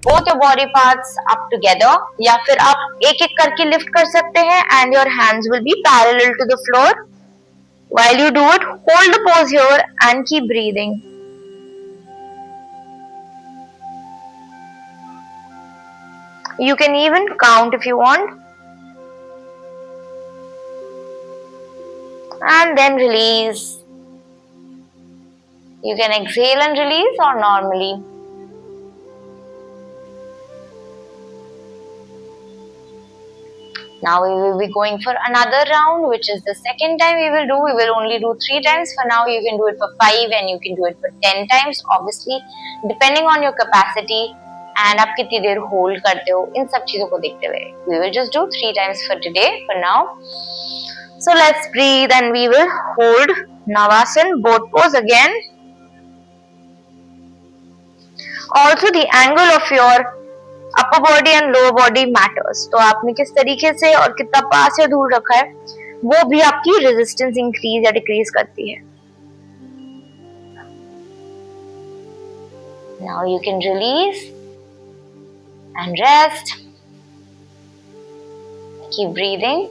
both your body parts up together, या फिर आप एक एक करके lift कर सकते हैं and your hands will be parallel to the floor. While you do it, hold the pose here and keep breathing. You can even count if you want. And then release. You can exhale and release or normally. Now we will be going for another round, which is the second time we will do. We will only do 3 times. For now, you can do it for 5 and you can do it for 10 times. Obviously, depending on your capacity and आप कितनी देर hold करते हो, इन सब चीजों को देखते हुए. We will just do 3 times for today, for now. So let's breathe and we will hold Navasana, both pose again. Also the angle of your upper body and lower body matters. तो आपने किस तरीके से और कितना पास या दूर रखा है, वो भी आपकी रेजिस्टेंस इंक्रीज या डिक्रीज करती है. Now you can release and rest. Keep breathing.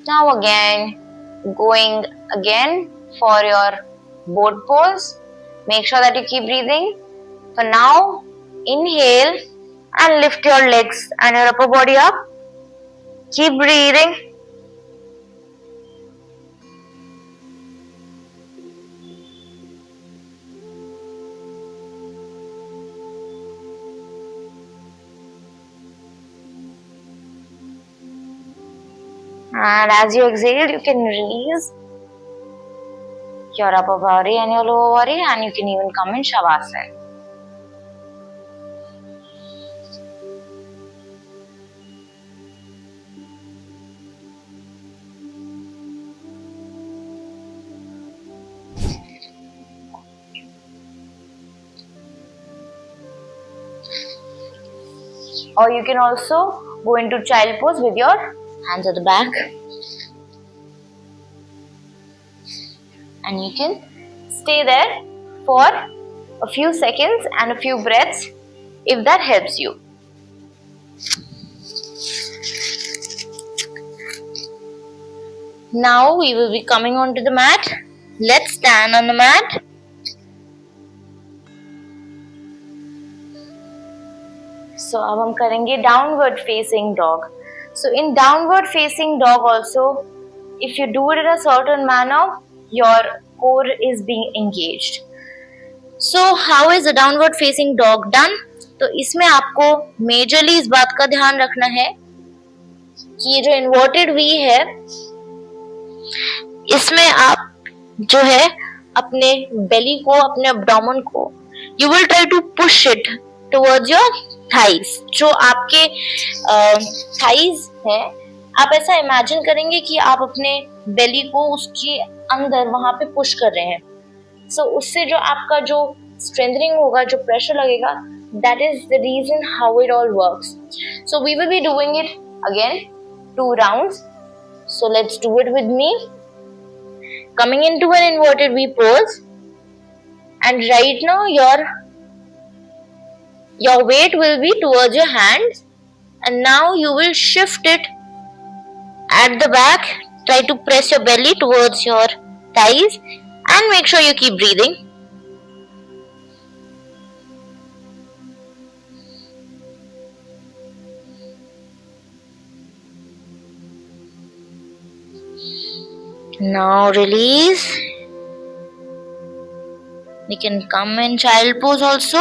Now again, going again for your boat pose. Make sure that you keep breathing. For now, inhale and lift your legs and your upper body up. Keep breathing. And as you exhale, you can release your upper body and your lower body, and you can even come in Shavasana. Or you can also go into child pose with your hands at the back, and you can stay there for a few seconds and a few breaths if that helps you. Now we will be coming onto the mat. Let's stand on the mat. So अब हम करेंगे downward facing dog. So in downward facing dog also, if you do it in a certain manner, your core is being engaged. So how is a downward facing dog done? तो इसमें आपको majorly इस बात का ध्यान रखना है कि ये जो inverted V है, इसमें आप जो है अपने belly को, अपने abdomen को, you will try to push it towards your thighs. जो आपके thighs है, आप ऐसा इमेजिन करेंगे कि आप अपने belly को उसके अंदर वहां पे पुश कर रहे हैं. So उससे जो आपका जो strengthening होगा, जो pressure लगेगा, that is the reason how it all works. So we will be doing it again 2 rounds. So let's do it with me. Coming into an inverted V pose, and right now your weight will be towards your hands, and now you will shift it at the back. Try to press your belly towards your thighs and make sure you keep breathing. Now release. We can come in child pose also.